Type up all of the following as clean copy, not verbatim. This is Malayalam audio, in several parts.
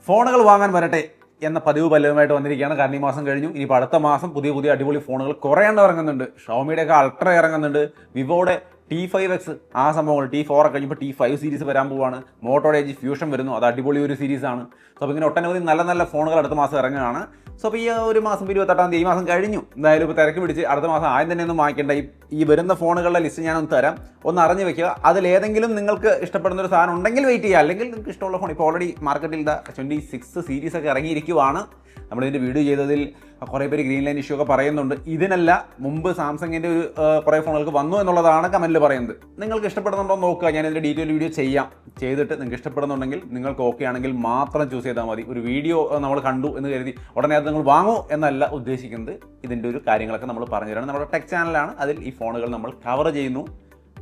ഫോണുകൾ വാങ്ങാൻ വരട്ടെ എന്ന പതിവ് പലതുമായിട്ട് വന്നിരിക്കുകയാണ്. കാരണം ഈ മാസം കഴിഞ്ഞു. ഇനിയിപ്പോൾ അടുത്ത മാസം പുതിയ അടിപൊളി ഫോണുകൾ കുറേ എണ്ണം ഇറങ്ങുന്നുണ്ട്. ഷോമിയുടെയൊക്കെ അൾട്ര ഇറങ്ങുന്നുണ്ട്. വിവോയുടെ T5X ആ സംഭവങ്ങൾ T4 ഒക്കെ കഴിഞ്ഞപ്പോൾ T5 സീരീസ് വരാൻ പോവാണ്. മോട്ടോയുടെ എഡ്ജ് ഫ്യൂഷൻ വരുന്നു. അത് അടിപൊളി ഒരു സീരീസാണ്. സോ അപ്പോൾ ഇങ്ങനെ ഒട്ടനവധി നല്ല ഫോണുകൾ അടുത്ത മാസം ഇറങ്ങുകയാണ്. സോ അപ്പോൾ ഈ ഒരു മാസം 28-ാം തീയതി ഈ മാസം കഴിഞ്ഞു. എന്തായാലും ഇപ്പോൾ തിരക്ക് പിടിച്ച് അടുത്ത മാസം ആദ്യം തന്നെ ഒന്നും വാങ്ങിക്കേണ്ട. ഈ വരുന്ന ഫോണുകളുടെ ലിസ്റ്റ് ഞാനൊന്ന് തരാം, ഒന്ന് അറിഞ്ഞു വെക്കുക. അതിലേതെങ്കിലും നിങ്ങൾക്ക് ഇഷ്ടപ്പെടുന്ന ഒരു സാധനം ഉണ്ടെങ്കിൽ വെയിറ്റ് ചെയ്യുക. അല്ലെങ്കിൽ നിങ്ങൾക്ക് ഇഷ്ടമുള്ള ഫോൺ ഇപ്പോൾ ഓൾറെഡി മാർക്കറ്റിൽ 26 സീരീസ് ഒക്കെ ഇറങ്ങിയിരിക്കുവാണ്. നമ്മളിതിൻ്റെ വീഡിയോ ചെയ്തതിൽ കുറേ പേര് ഗ്രീൻ ലൈൻ ഇഷ്യൂ ഒക്കെ പറയുന്നുണ്ട്. ഇതിനല്ല, മുമ്പ് സാംസങ്ങിൻ്റെ ഒരു കുറേ ഫോണുകൾക്ക് വന്നു എന്നുള്ളതാണ് കമൻറ്റിൽ പറയുന്നത്. നിങ്ങൾക്ക് ഇഷ്ടപ്പെടുന്നുണ്ടോ എന്ന് നോക്കുക. ഞാൻ ഇതിൻ്റെ ഡീറ്റെയിൽ വീഡിയോ ചെയ്തിട്ട് നിങ്ങൾക്ക് ഇഷ്ടപ്പെടുന്നുണ്ടെങ്കിൽ, നിങ്ങൾക്ക് ഓക്കെ ആണെങ്കിൽ മാത്രം ചൂസ് ചെയ്താൽ മതി. ഒരു വീഡിയോ നമ്മൾ കണ്ടു എന്ന് കരുതി ഉടനെ അത് നിങ്ങൾ വാങ്ങൂ എന്നല്ല ഉദ്ദേശിക്കുന്നത്. ഇതിൻ്റെ ഒരു കാര്യങ്ങളൊക്കെ നമ്മൾ പറഞ്ഞു തരാണ്. നമ്മുടെ ടെക് ചാനലാണ്, അതിൽ ഈ ഫോണുകൾ നമ്മൾ കവർ ചെയ്യുന്നു.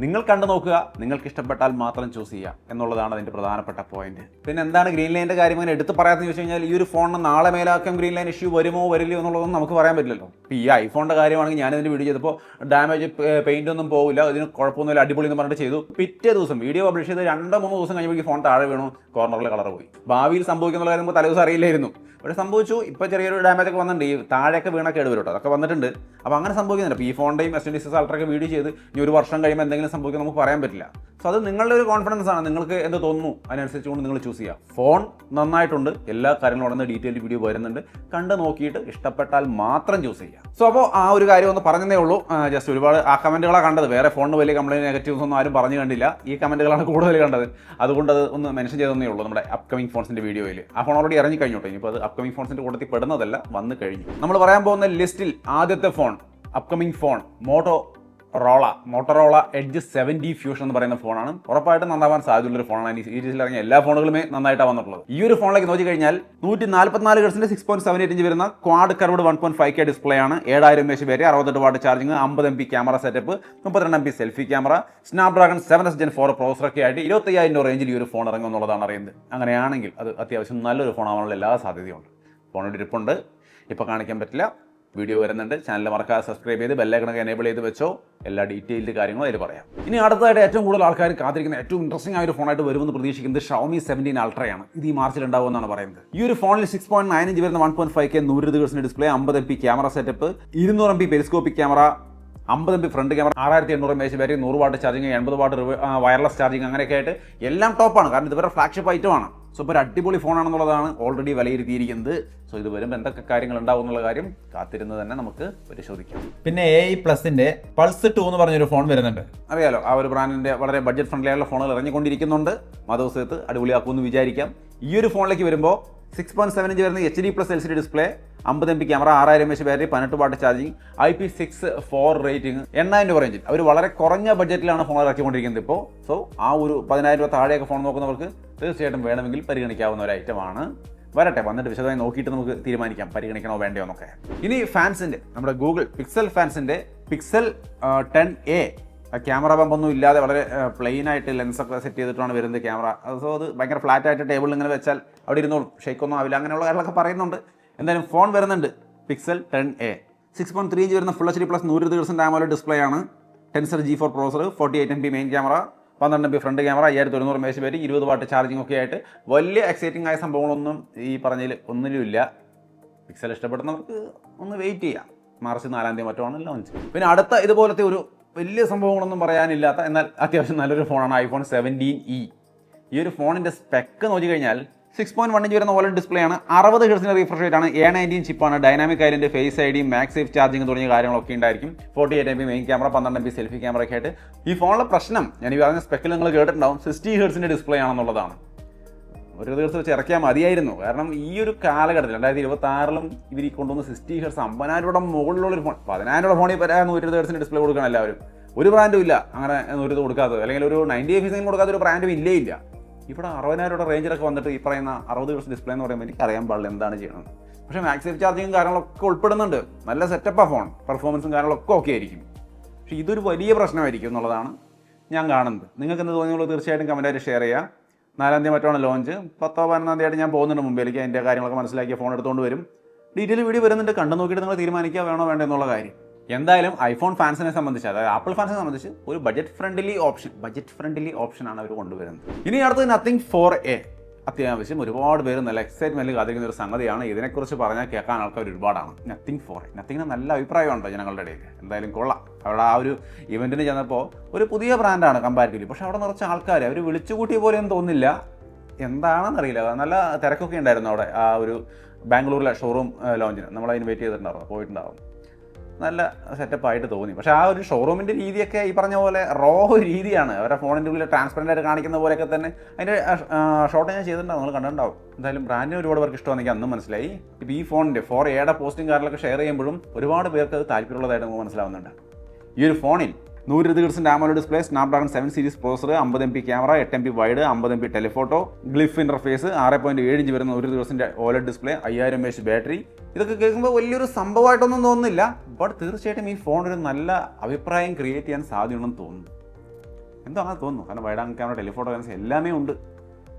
നിങ്ങൾ കണ്ടു നോക്കുക, നിങ്ങൾക്ക് ഇഷ്ടപ്പെട്ടാൽ മാത്രം ചൂസ് ചെയ്യുക എന്നുള്ളതാണ് അതിൻ്റെ പ്രധാനപ്പെട്ട പോയിന്റ്. പിന്നെ എന്താണ് ഗ്രീൻ ലൈൻ്റെ കാര്യം അങ്ങനെ എടുത്ത് പറയാമെന്ന് ചോദിച്ചു കഴിഞ്ഞാൽ, ഈ ഒരു ഫോണിന് നാളെ മേലാക്കം ഗ്രീൻ ലൈൻ ഇഷ്യൂ വരുമോ വരില്ലയോ എന്നുള്ളതൊന്നും നമുക്ക് പറയാൻ പറ്റില്ലല്ലോ. ഇപ്പോൾ ഈ ഐഫോണിൻ്റെ കാര്യമാണെങ്കിൽ ഞാനിതിൻ്റെ വീഡിയോ ചെയ്തപ്പോൾ ഡാമേജ് പെയിൻ്റ് ഒന്നും പോകില്ല, ഇതിന് കുഴപ്പമൊന്നുമില്ല, അടിപൊളി എന്ന് പറഞ്ഞിട്ട് ചെയ്തു. പിറ്റേ ദിവസം വീഡിയോ പബ്ലിഷ് ചെയ്ത് 2-3 ദിവസം കഴിഞ്ഞപ്പോൾ ഈ ഫോൺ താഴെ വീണു, കോർണറിൽ കളർ പോയി. ഭാവിയിൽ സംഭവിക്കുന്ന കാര്യം നമുക്ക് തലേദിവസം അറിയില്ലായിരുന്നു. പക്ഷേ സംഭവിച്ചു. ഇപ്പോൾ ചെറിയൊരു ഡാമേജ് ഒക്കെ വന്നിട്ടുണ്ട്. ഈ താഴെയൊക്കെ വീണ കേട് വരും കേട്ടോ, അതൊക്കെ വന്നിട്ടുണ്ട്. അപ്പോൾ അങ്ങനെ സംഭവിക്കുന്നില്ല. അപ്പോൾ ഈ ഫോണിൻ്റെയും S26 അൾട്രയൊക്കെ വീഡിയോ ചെയ്ത് ഇനി ഒരു വർഷം കഴിയുമ്പോൾ എന്തെങ്കിലും സംഭവിക്കാൻ നമുക്ക് പറയാൻ പറ്റില്ല. സോ അത് നിങ്ങളുടെ ഒരു കോൺഫിഡൻസ് ആണ്. നിങ്ങൾക്ക് എന്ത് തോന്നുന്നു അതിനനുസരിച്ച് കൊണ്ട് നിങ്ങൾ ചൂസ് ചെയ്യുക. ഫോൺ നന്നായിട്ടുണ്ട്, എല്ലാ കാര്യങ്ങളും ഉടനെ ഡീറ്റെയിൽ വീഡിയോ വരുന്നുണ്ട്. കണ്ട് നോക്കിയിട്ട് ഇഷ്ടപ്പെട്ടാൽ മാത്രം ചൂസ് ചെയ്യുക. സോ അപ്പോൾ ആ ഒരു കാര്യം ഒന്ന് പറഞ്ഞതേ ഉള്ളൂ. ജസ്റ്റ് ഒരുപാട് ആ കമൻറ്റുകളാണ് കണ്ടത്. വേറെ ഫോണിന് വലിയ കംപ്ലൈൻറ്റ് നെഗറ്റീവ്സ് ഒന്നും ആരും പറഞ്ഞു കണ്ടില്ല. ഈ കമൻറ്റുകളാണ് കൂടുതൽ കണ്ടത്. അതുകൊണ്ട് അത് ഒന്ന് മെൻഷൻ ചെയ്തതേ ഉള്ളൂ നമ്മുടെ അപ്കമിംഗ് ഫോൺസിൻ്റെ വീഡിയോയിൽ. ആ ഫോൺ ഓൾറെഡി ഇറങ്ങി കഴിഞ്ഞു കേട്ടോ. ഇനിയിപ്പോൾ അത് അപ്കമിംഗ് ഫോൺസിൻ്റെ കൂട്ടത്തിൽ പെടുന്നതല്ല, വന്ന് കഴിഞ്ഞു. നമ്മൾ പറയാൻ പോകുന്ന ലിസ്റ്റിൽ ആദ്യത്തെ phone, upcoming phone, Motorola edge 70 fusion എന്ന് പറയുന്ന ഫോണാണ്. ഉറപ്പായിട്ടും നന്നാവാൻ സാധ്യതയുള്ളൊരു ഫോണാണ്. ഈ സീരീസിൽ ഇറങ്ങിയ എല്ലാ ഫോണുകളുമേ നന്നായിട്ടാണ് വന്നിട്ടുള്ളത്. ഈ ഒരു ഫോണിലേക്ക് നോക്കി കഴിഞ്ഞാൽ 144 ഹെർട്സിന്റെ 6.78 ഇഞ്ച് വരുന്ന ക്വാഡ് കർവ്ഡ് 1.5K ഡിസ്പ്ലേ ആണ്. 7000 mAh battery, 68 what charging, 50 MP camera setup, 32 MP selfie camera, Snapdragon 7S Gen 4 പ്രോസറൊക്കെ ആയിട്ട് 25,000 രൂപ റേഞ്ചിൽ ഈ ഒരു ഫോൺ ഇറങ്ങും എന്നുള്ളതാണ് അറിയുന്നത്. അങ്ങനെയാണെങ്കിൽ അത് അത്യാവശ്യം നല്ലൊരു ഫോൺ ആവാനുള്ള എല്ലാ സാധ്യതയുണ്ട്. ഫോണിൻ്റെ ഇരിപ്പുണ്ട്, ഇപ്പോൾ കാണിക്കാൻ പറ്റില്ല. വീഡിയോ വരുന്നുണ്ട്. ചാനൽ മറക്കാതെ സബ്സ്ക്രൈബ് ചെയ്ത് ബെല്ലൈക്കണൊക്കെ എനേബിൾ ചെയ്ത് വെച്ചോ. എല്ലാ ഡീറ്റെയിൽഡ് കാര്യങ്ങളും അതിൽ പറയാം. ഇനി അടുത്തതായിട്ട് ഏറ്റവും കൂടുതൽ ആൾക്കാർ കാത്തിരിക്കുന്ന ഏറ്റവും ഇൻട്രസ്റ്റിംഗ് ആയ ഒരു ഫോണായിട്ട് വരുമെന്ന് പ്രതീക്ഷിക്കുന്നത് Xiaomi 17 അൾട്രയാണ്. ഇത് ഈ മാർച്ചിൽ ഉണ്ടാവുമെന്നാണ് പറയുന്നത്. ഈ ഒരു ഫോണിൽ 6.9 ഇഞ്ച് വരുന്ന 1.5K 120 ഹെർട്സിന്റെ display, 50 MP camera setup, 200 MP periscopic camera, 50 MP front camera, 6800 mAh battery, 100 watt charging, 80 watt wireless charging, അങ്ങനെയൊക്കെ ആയിട്ട് എല്ലാം ടോപ്പാണ്. കാരണം ഇത് ഇവരുടെ ഫ്ലാഗ്ഷിപ്പ് ഐറ്റമാണ്. സോ ഇപ്പോൾ ഒരു അടിപൊളി ഫോണാണെന്നുള്ളതാണ് ഓൾറെഡി വിലയിരുത്തിയിരിക്കുന്നത്. സോ ഇത് വരുമ്പോൾ എന്തൊക്കെ കാര്യങ്ങൾ ഉണ്ടാവും എന്നുള്ള കാര്യം കാത്തിരുന്ന് തന്നെ നമുക്ക് പരിശോധിക്കാം. പിന്നെ AI+ന്റെ പൾസ് 2 എന്ന് പറഞ്ഞൊരു ഫോൺ വരുന്നുണ്ട്. അറിയാലോ, ആ ഒരു ബ്രാൻഡിന്റെ വളരെ ബഡ്ജറ്റ് ഫ്രണ്ട്ലി ആയുള്ള ഫോണുകൾ ഇറങ്ങിക്കൊണ്ടിരിക്കുന്നുണ്ട്. മധുസത്ത് അടിപൊളിയാക്കുമെന്ന് വിചാരിക്കാം. ഈ ഒരു ഫോണിലേക്ക് വരുമ്പോൾ 6.7 ഇഞ്ച് വരുന്ന HD+ LCD display, 50 MP camera, 6000 mAh battery, 18 what charging, IP64 rating, 8000 രൂപ റേഞ്ചിൽ അവർ വളരെ കുറഞ്ഞ ബഡ്ജറ്റിലാണ് ഫോൺ ഇറക്കിക്കൊണ്ടിരിക്കുന്നത് ഇപ്പോൾ. സോ ആ ഒരു 10,000 രൂപ താഴെയൊക്കെ ഫോൺ നോക്കുന്നവർക്ക് തീർച്ചയായിട്ടും വേണമെങ്കിൽ പരിഗണിക്കാവുന്ന ഒരു ഐറ്റമാണ്. വരട്ടെ, വന്നിട്ട് വിശദമായി നോക്കിയിട്ട് നമുക്ക് തീരുമാനിക്കാം പരിഗണിക്കണോ വേണ്ടയോ എന്നൊക്കെ. ഇനി ഫാൻസിൻ്റെ, നമ്മുടെ ഗൂഗിൾ പിക്സൽ ഫാൻസിൻ്റെ Pixel 10a ക്യാമറ ബമ്പൊന്നും ഇല്ലാതെ വളരെ പ്ലെയിൻ ആയിട്ട് ലെൻസൊക്കെ സെറ്റ് ചെയ്തിട്ടാണ് വരുന്നത് ക്യാമറ. സോ അത് ഭയങ്കര ഫ്ലാറ്റ് ആയിട്ട് ടേബിളിൽ ഇങ്ങനെ വെച്ചാൽ അവിടെ ഇരുന്നോളും, ഷെയ്ക്കൊന്നും ആവില്ല, അങ്ങനെയുള്ള കാര്യങ്ങളൊക്കെ പറയുന്നുണ്ട്. എന്തായാലും ഫോൺ വരുന്നുണ്ട് Pixel 10a. 6.3 ഇഞ്ച് വരുന്ന full HD+ 120 hertz AMOLED display ആണ്. Tensor G4 processor, 48 MP main camera, 12 MP front camera, 5100 mAh battery, 20 watt charging ഒക്കെ ആയിട്ട് വലിയ എക്സൈറ്റിംഗ് ആയ സംഭവങ്ങളൊന്നും ഈ പറഞ്ഞതിൽ ഒന്നിലുമില്ല. പിക്സൽ ഇഷ്ടപ്പെടുന്നവർക്ക് ഒന്ന് വെയിറ്റ് ചെയ്യാം. മാർച്ച് 4-ാം തീയതി മറ്റോ ആണ് ലോഞ്ച്. പിന്നെ അടുത്ത ഇതുപോലത്തെ ഒരു വലിയ സംഭവങ്ങളൊന്നും പറയാനില്ലാത്ത എന്നാൽ അത്യാവശ്യം നല്ലൊരു ഫോണാണ് iPhone 17e. ഈ ഒരു ഫോണിൻ്റെ സ്പെക്ക് നോക്കിക്കഴിഞ്ഞാൽ 6.1 ഇഞ്ച് വരുന്ന OLED ഡിസ്പ്ലേ ആണ്. 60 ഹെർട്സിൻ്റെ റിഫ്രഷ് റേറ്റ് ആണ്. A19 ചിപ്പാണ്. Dynamic Island, face ID, MagSafe charging തുടങ്ങിയ കാര്യങ്ങളൊക്കെ ഉണ്ടായിരിക്കും. 48 MP main camera, 12 MP selfie camera ഒക്കെ ആയിട്ട്. ഈ ഫോണിലെ പ്രശ്നം ഞാൻ ഈ പറഞ്ഞ സ്പെക്കിൽ നിങ്ങൾ കേട്ടിട്ടുണ്ടാവും, 60 ഹെർട്സിൻ്റെ ഡിസ്പ്ലേ ആണെന്നുള്ളതാണ്. ഒരു ദിവസം വെച്ച് ഇറക്കിയാൽ മതിയായിരുന്നു. കാരണം ഈ ഒരു കാലഘട്ടത്തിൽ 2026 ഇവർ കൊണ്ടുവന്ന് 60 ഹെർട്സ് 50,000 രൂപ മുകളിലുള്ളൊരു ഫോൺ, 10,000 രൂപ ഫോണിൽ വരാൻ 120 ഹെർട്സിൻ്റെ ഡിസ്പ്ലേ കൊടുക്കണം എല്ലാവരും. ഒരു ബ്രാൻഡും ഇല്ല അങ്ങനെ 120 കൊടുക്കാത്തത്, അല്ലെങ്കിൽ ഒരു 90 FPS കൊടുക്കാത്ത ഒരു ബ്രാൻഡും ഇല്ല. ഇവിടെ 60,000 രൂപ റേഞ്ചിലൊക്കെ വന്നിട്ട് ഈ പറയുന്ന 60 ഹെർട്സ് ഡിസ്പ്ലേ എന്ന് പറയുമ്പോൾ എനിക്ക് അറിയാൻ പാടില്ല എന്താണ് ചെയ്യണം. പക്ഷേ മാക്സേഫ് ചാർജിങ്ങും കാര്യങ്ങളൊക്കെ ഉൾപ്പെടുന്നുണ്ട്. നല്ല സെറ്റപ്പാണ് ഫോൺ, പെർഫോമൻസും കാര്യങ്ങളൊക്കെ ഓക്കെ ആയിരിക്കും. പക്ഷേ ഇതൊരു വലിയ പ്രശ്നമായിരിക്കും എന്നുള്ളതാണ് ഞാൻ കാണുന്നത്. നിങ്ങൾക്ക് എന്ത് തോന്നിയുള്ളൂ തീർച്ചയായിട്ടും കമൻറ്റായിട്ട് ഷെയർ ചെയ്യുക. 4-ാം തീയതി മറ്റാണ് ലോഞ്ച്. 10-11-ാം തീയതി ഞാൻ പോകുന്നുണ്ട് മുമ്പിലേക്ക്. അതിൻ്റെ കാര്യങ്ങളൊക്കെ മനസ്സിലാക്കിയ ഫോൺ എടുത്തുകൊണ്ട് വരും. ഡീറ്റെയിൽ വീഡിയോ വരുന്നുണ്ട്, കണ്ടു നോക്കിയിട്ട് നിങ്ങൾ തീരുമാനിക്കുക വേണോ വേണ്ട എന്നുള്ള കാര്യം. എന്തായാലും ഐഫോൺ ഫാൻസിനെ സംബന്ധിച്ച്, അതായത് ആപ്പിൾ ഫാൻസിനെ സംബന്ധിച്ച് ഒരു ബഡ്ജറ്റ് ഫ്രണ്ട്ലി ഓപ്ഷനാണ് അവർ കൊണ്ടുവരുന്നത്. ഇനി അടുത്തത് Nothing 4a. അത്യാവശ്യം ഒരുപാട് പേര് നല്ല എക്സൈറ്റ്മെൻറ്റിൽ കാത്തിരിക്കുന്ന ഒരു സംഗതിയാണ്. ഇതിനെക്കുറിച്ച് പറഞ്ഞാൽ കേൾക്കാൻ ആൾക്കാർ ഒരുപാടാണ്. നത്തിങ്ങിന് നല്ല അഭിപ്രായമുണ്ടോ ജനങ്ങളുടെ ഇടയിൽ? എന്തായാലും കൊള്ളാം. അവിടെ ആ ഒരു ഇവൻറ്റിന് ചെന്നപ്പോൾ ഒരു പുതിയ ബ്രാൻഡാണ് കമ്പാരിറ്റീവ്ലി, പക്ഷേ അവിടെ നിറച്ച ആൾക്കാർ അവർ വിളിച്ചുകൂട്ടിയ പോലെയൊന്നും തോന്നില്ല. എന്താണെന്നറിയില്ല, നല്ല തിരക്കൊക്കെ ഉണ്ടായിരുന്നു അവിടെ. ആ ഒരു ബാംഗ്ലൂരിലെ ഷോറൂം ലോഞ്ചിന് നമ്മളതിന് വെയിറ്റ് ചെയ്തിട്ടുണ്ടായിരുന്നു, പോയിട്ടുണ്ടായിരുന്നു. നല്ല സെറ്റപ്പായിട്ട് തോന്നി. പക്ഷേ ആ ഒരു ഷോറൂമിൻ്റെ രീതിയൊക്കെ ഈ പറഞ്ഞ പോലെ റോ രീതിയാണ്. അവരുടെ ഫോണിൻ്റെ ഉള്ളിൽ ട്രാൻസ്പെറൻ്റ് ആയിട്ട് കാണിക്കുന്ന പോലെയൊക്കെ തന്നെ അതിൻ്റെ ഷോട്ട് ഞാൻ ചെയ്തിട്ടുണ്ടാവും, നിങ്ങൾ കണ്ടിട്ടുണ്ടാവും. എന്തായാലും ബ്രാൻഡിന് ഒരുപാട് പേർക്ക് ഇഷ്ടമാണെന്ന് എനിക്ക് അന്നും മനസ്സിലായി. ഇപ്പോൾ ഈ ഫോണിൻ്റെ 4Aയുടെ പോസ്റ്റിംഗ് കാർഡിലൊക്കെ ഷെയർ ചെയ്യുമ്പോഴും ഒരുപാട് പേർക്ക് അത് താല്പര്യമുള്ളതായിട്ട് നമുക്ക് മനസ്സിലാവുന്നുണ്ട്. ഈ ഒരു ഫോണിൽ 120 Hz AMOLED display, Snapdragon 7 series processor, 50 MP camera, 8 MP wide, 50 MP telephoto, glyph interface, 6.7 inch വരുന്ന 120 Hz OLED display, 5000 mAh battery. ഇതൊക്കെ കേൾക്കുമ്പോൾ വലിയൊരു സംഭവമായിട്ടൊന്നും തോന്നുന്നില്ല. ബട്ട് തീർച്ചയായിട്ടും ഈ ഫോൺ ഒരു നല്ല അഭിപ്രായം ക്രിയേറ്റ് ചെയ്യാൻ സാധ്യതയുണ്ടെന്ന് തോന്നുന്നു. എന്തോ അങ്ങനെ തോന്നുന്നു. കാരണം wide angle camera, telephoto camera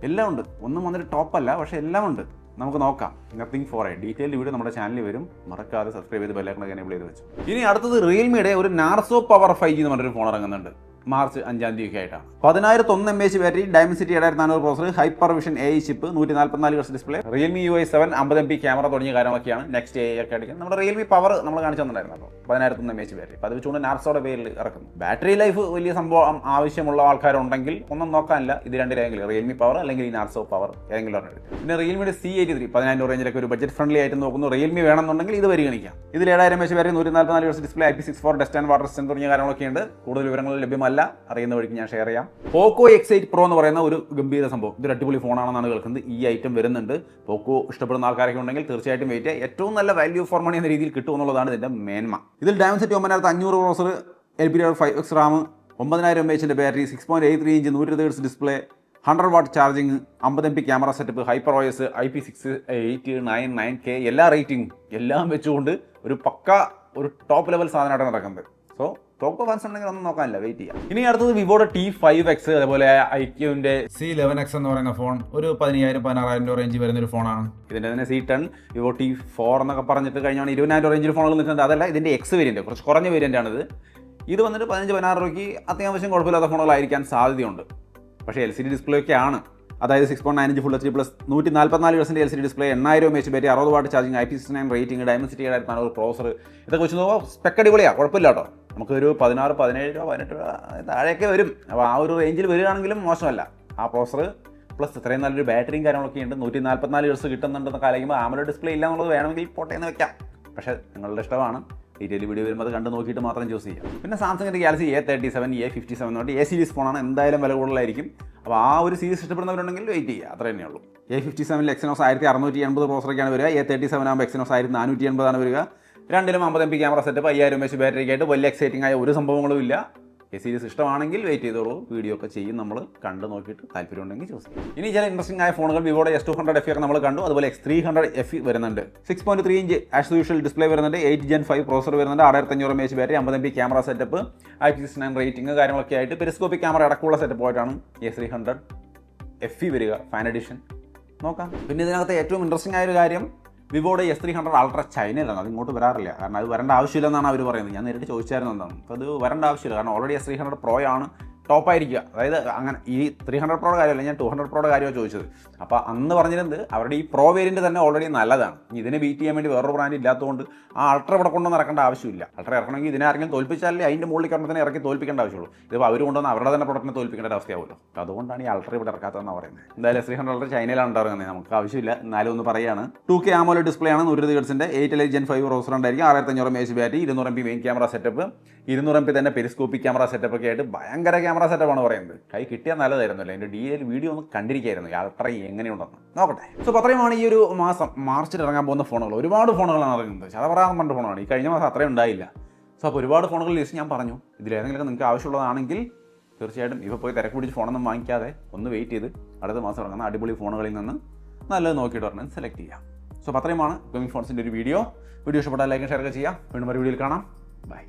എല്ലാം ഉണ്ട്. ഒന്നും വന്നിട്ട് ടോപ്പല്ല, പക്ഷേ എല്ലാം ഉണ്ട്. നമുക്ക് നോക്കാം. Nothing four A detailed video നമ്മുടെ ചാനലിൽ വരും. മറക്കാതെ സബ്സ്ക്രൈബ് ചെയ്ത് ബെല്ലൈക്കൺ എനേബിൾ ചെയ്ത് വെച്ചു. ഇനി അടുത്തത് റിയൽമിയുടെ ഒരു നാർസോ പവർ 5G എന്ന് പറഞ്ഞൊരു ഫോൺ ഇറങ്ങുന്നുണ്ട് മാർച്ച് 5 തീയതി ആയിട്ടാണ്. 10001 mAh battery, Dimensity 7400 processor, hyper vision AI chip, 144 Hz display, Realme UI 7, 50 MP camera തുടങ്ങിയ കാര്യങ്ങളൊക്കെയാണ്. നെക്സ്റ്റ് AI ഒക്കെ അടിക്കാൻ നമ്മുടെ റിയൽമി പവർ നമ്മൾ കാണിച്ചു തന്നിട്ടുണ്ടായിരുന്നു. അപ്പോൾ 10001 mAh ബാറ്ററി, അപ്പോൾ അത് വെച്ചുകൊണ്ട് നാർസോയുടെ പേരിൽ ഇറക്കുന്നു. ബാറ്ററി ലൈഫ് വലിയ സംഭവം ആവശ്യമുള്ള ആൾക്കാരുണ്ടെങ്കിൽ ഒന്നും നോക്കാനില്ല, ഇത് രണ്ടിലെങ്കിലും റിയൽമി പവർ അല്ലെങ്കിൽ ഈ നാർസോ പവർ ഏതെങ്കിലും ഒരെണ്ണം എടുക്കും. പിന്നെ റിയൽമിയുടെ C83 10000 റേഞ്ചിലൊക്കെ ഒരു ബഡ്ജറ്റ് ഫ്രണ്ട്ലി ആയിട്ട് നോക്കുന്നു. റിയൽമി വേണമെന്നുണ്ടെങ്കിൽ ഇത് പരിഗണിക്കാം. ഇതിൽ 7000 mAh battery, 144 Hz display, IP64 dust and water resistance തുടങ്ങിയ കാര്യങ്ങളൊക്കെ ഉണ്ട്. കൂടുതൽ വിവരങ്ങൾ ലഭ്യമല്ല, അറിയുന്ന വഴിക്ക് ഞാൻ ഷെയർ ചെയ്യാം. പോക്കോ X8 Pro എന്ന് പറയുന്ന ഒരു ഗംഭീര സംഭവം, ഇതൊരു അടിപൊളി ഫോണാണെന്നാണ് കേൾക്കുന്നത്. ഈ ഐറ്റം വരുന്നുണ്ട്. പോക്കോ ഇഷ്ടപ്പെടുന്ന ആൾക്കാരൊക്കെ ഉണ്ടെങ്കിൽ തീർച്ചയായിട്ടും വെയിറ്റ് ചെയ്യുക. ഏറ്റവും നല്ല വാല്യൂ ഫോർ മണി എന്ന രീതിയിൽ കിട്ടുമെന്നുള്ളതാണ് ഇതിൻ്റെ മേന്മ. ഇതിൽ Dimensity 9500 processor, LPDDR5X Ram, 9000 mAh battery, 6.83 inch 120 Hz display, 100 watt charging, 50 MP camera setup, hyper OS, IP6, 8, 9, 9K എല്ലാ റേറ്റിംഗ് എല്ലാം വെച്ചുകൊണ്ട് ഒരു ടോപ്പ് ലെവൽ സാധനമായിട്ട് നടക്കുന്നത്. സോ പോക്കോ ഫാൻസ് ഉണ്ടെങ്കിൽ ഒന്നും നോക്കാനില്ല, വെയിറ്റ് ചെയ്യാം. ഇനി അടുത്തത് വിവോയുടെ T5X, അതേപോലെ iQന്റെ C11X എന്ന് പറയുന്ന ഫോൺ ഒരു 15000-16000 റേഞ്ച് വരുന്ന ഒരു ഫോണാണ്. ഇതിൻ്റെ തന്നെ C10, വിവോ T4 എന്നൊക്കെ പറഞ്ഞിട്ട് കഴിഞ്ഞാൽ 20000 റേഞ്ചിൽ ഫോണുകൾ നിൽക്കുന്നത്. അതല്ല, ഇതിൻ്റെ X വേരിയൻറ്റ്, കുറച്ച് കുറഞ്ഞ വേരിയൻ്റ് ആണിത്. ഇത് വന്നിട്ട് 15-16 രൂപയ്ക്ക് അത്യാവശ്യം കുഴപ്പമില്ലാത്ത ഫോണുകളായിരിക്കാൻ സാധ്യതയുണ്ട്. പക്ഷേ LCD ഡിസ്പ്ലേ ഒക്കെ ആണ്. അതായത് 6.9 inch full HD plus, 144 Hz LCD display, 8000 mAh battery, 60 what charging, IP69 rating, Dimensity 7400 processor. ഇതൊക്കെ വെച്ച് നോക്കുമ്പോൾ സ്പെക്ക് അടിപൊളിയാണ്, കുഴപ്പമില്ല കേട്ടോ. നമുക്കൊരു 16, 17 രൂപ, 18 രൂപ താഴെയൊക്കെ വരും. അപ്പോൾ ആ ഒരു റേഞ്ചിൽ വരികയാണെങ്കിലും മോശമല്ല. ആ പ്രോസർ പ്ലസ് ഇത്രയും നല്ലൊരു ബാറ്ററിയും കാര്യങ്ങളൊക്കെ ഉണ്ട്. 144 Hz കിട്ടുന്നുണ്ടെന്നൊക്കെ ആലോചിക്കുമ്പോൾ AMOLED ഡിസ്പ്ലേ ഇല്ല എന്നുള്ളത് വേണമെങ്കിൽ പോട്ടേന്ന് വെക്കാം. പക്ഷേ നിങ്ങളുടെ ഇഷ്ടമാണ്. ഡീറ്റെയിൽ വീഡിയോ വരുമ്പോൾ അത് കണ്ട് നോക്കിയിട്ട് മാത്രം ചൂസ് ചെയ്യാം. പിന്നെ സാംസങ്ങിൻ്റെ ഗാലക്സി A37, A57 എന്ന് പറഞ്ഞിട്ട് A സീരീസ് ഫോണാണ്. എന്തായാലും വില കൂടുതലായിരിക്കും. അപ്പോൾ ആ ഒരു സീരീസ് ഇഷ്ടപ്പെടുന്നവരുണ്ടെങ്കിൽ വെയിറ്റ് ചെയ്യുക, അത്ര തന്നെയുള്ളൂ. A57 Exynos 1680 പ്രോസറൊക്കെയാണ് വരിക. A37 ആകുമ്പോൾ Exynos 1480 വരിക. രണ്ടിലും 50 MP ക്യാമറ സെറ്റപ്പ്, 5000 mAh ബാറ്ററിക്ക് ആയിട്ട് വലിയ എക്സൈറ്റിംഗ് ആയ ഒരു സംഭവങ്ങളും ഇല്ല. A സീരീസ് ഇഷ്ടമാണെങ്കിൽ വെയിറ്റ് ചെയ്തോളൂ, വീഡിയോ ഒക്കെ ചെയ്യും, നമ്മൾ കണ്ട് നോക്കിയിട്ട് താല്പര്യമുണ്ടെങ്കിൽ ചൂസ് ചെയ്യും. ഇനി ചില ഇൻട്രസ്റ്റിംഗ് ആയ ഫോണുകൾ വിവോയുടെ S200 FE ഒക്കെ നമ്മൾ കണ്ടു. അതുപോലെ X300 FE വരുന്നുണ്ട്. 6.3 ഇഞ്ച് ആസ് യൂഷ്വൽ ഡിസ്പ്ലേ വരുന്നുണ്ട്. 8 Gen 5 പ്രോസർ വരുന്നുണ്ട്. 6500 mAh battery, 50 MP camera setup, IP69 rating കാര്യങ്ങളൊക്കെ ആയിട്ട് പെരിസ്കോപ്പിക് ക്യാമറ അടക്കമുള്ള സെറ്റപ്പ് ആയിട്ടാണ് A300 FE വരിക. ഫാൻ എഡിഷൻ നോക്കാം. പിന്നെ ഇതിനകത്ത് ഏറ്റവും ഇൻട്രസ്റ്റിംഗ് ആയൊരു കാര്യം, വിവോയുടെ S300 അൾട്ര ചൈനയിലാണ്. അത് ഇങ്ങോട്ട് വരാറില്ല. കാരണം അത് വരേണ്ട ആവശ്യമില്ലെന്നാണ് അവർ പറയുന്നത്. ഞാൻ നേരിട്ട് ചോദിച്ചായിരുന്നു എന്താണ്. അപ്പോൾ അത് വരേണ്ട ആവശ്യമില്ല. കാരണം ഓൾറെഡി S300 Pro ആണ് ടോപ്പായിരിക്കുക. അതായത് അങ്ങനെ ഈ 300 Pro കാര്യമല്ല, ഞാൻ 200 Pro കാര്യമാണ് ചോദിച്ചത്. അപ്പോൾ അന്ന് പറഞ്ഞിരുന്നത് അവരുടെ ഈ പ്രോ വേരിയൻറ്റ് തന്നെ ഓൾറെഡി നല്ലതാണ്. ഇതിനെ ബീറ്റ് ചെയ്യാൻ വേണ്ടി വേറൊരു ബ്രാൻഡ് ഇല്ലാത്തതുകൊണ്ട് ആ അൾട്ര ഇവിടെ കൊണ്ടുവന്ന് ഇറക്കേണ്ട ആവശ്യമില്ല. അൾട്ര ഇറക്കണമെങ്കിൽ ഇതിനെ ആരെങ്കിലും തോൽപ്പിച്ചാലേ അതിൻ്റെ മുകളിൽ കണ്ടതിനെ ഇറക്കി തോൽപ്പിക്കേണ്ട ആവശ്യമുള്ളൂ. ഇതിപ്പോൾ അവർ കൊണ്ടുവന്ന് അവരുടെ തന്നെ പ്രൊഡക്റ്റിനെ തോൽപ്പിക്കേണ്ട ഒരു അവസ്ഥയാവുമല്ലോ. അതുകൊണ്ടാണ് ഈ അൾട്ര ഇവിടെ ഇറക്കാത്തതെന്ന് പറയുന്നത്. എന്തായാലും S300 ചൈനയിലാണ് ഉണ്ടാകുന്നത്. നമുക്ക് ആവശ്യമില്ല, എന്നാലും ഒന്ന് പറയുകയാണ്. 2K AMOLED ഡിസ്പ്ലേ ആണ്. 120 Hz L Gen 5 പ്രോസർ ഉണ്ടായിരിക്കും. 6500 mAh battery, 200 MP main camera setup, 200 MP തന്നെ പെരിസ്കോപ്പിക് ക്യാമറ സെറ്റപ്പ് ഒക്കെ ആയിട്ട് ഭയങ്കര ക്യാമറ സെറ്റപ്പാണ് പറയുന്നത്. കൈ കിട്ടിയാൽ നല്ലതായിരുന്നല്ലോ. എൻ്റെ വീഡിയോ ഒന്ന് കണ്ടിരിക്കുകയായിരുന്നു അൾട്ര എങ്ങനെയുണ്ടെന്ന് നോക്കട്ടെ. സോ അത്രയുമാണ് ഈ ഒരു മാസം മാർച്ചിൽ ഇറങ്ങാൻ പോകുന്ന ഫോണുകൾ. ഒരുപാട് ഫോണുകളാണ് ഇറങ്ങുന്നത്. ചതപറാന്ന് പറഞ്ഞ ഫോണാണ്. ഈ കഴിഞ്ഞ മാസം അത്രയും ഉണ്ടായില്ല. സോ അപ്പോൾ ഒരുപാട് ഫോണുകൾ ലിസ്റ്റ് ഞാൻ പറഞ്ഞു. ഇതിലേതെങ്കിലും നിങ്ങൾക്ക് ആവശ്യമുള്ളതാണെങ്കിൽ തീർച്ചയായിട്ടും ഇപ്പോൾ പോയി തിരക്ക് പിടിച്ച് ഫോണൊന്നും വാങ്ങിക്കാതെ ഒന്ന് വെയിറ്റ് ചെയ്ത് അടുത്ത മാസം ഇറങ്ങുന്ന അടിപൊളി ഫോണുകളിൽ നിന്ന് നല്ലത് നോക്കിയിട്ട് പറഞ്ഞ് സെലക്ട് ചെയ്യാം. സോ അപ്പോൾ അത്രയുമാണ് ഗെയിമിംഗ് ഫോൺസിൻ്റെ ഒരു വീഡിയോ ഇഷ്ടപ്പെട്ടാൽ ലൈക്ക് ഷെയർ ഒക്കെ ചെയ്യാം. വീണ്ടും ഒരു വീഡിയോയിൽ കാണാം. ബൈ.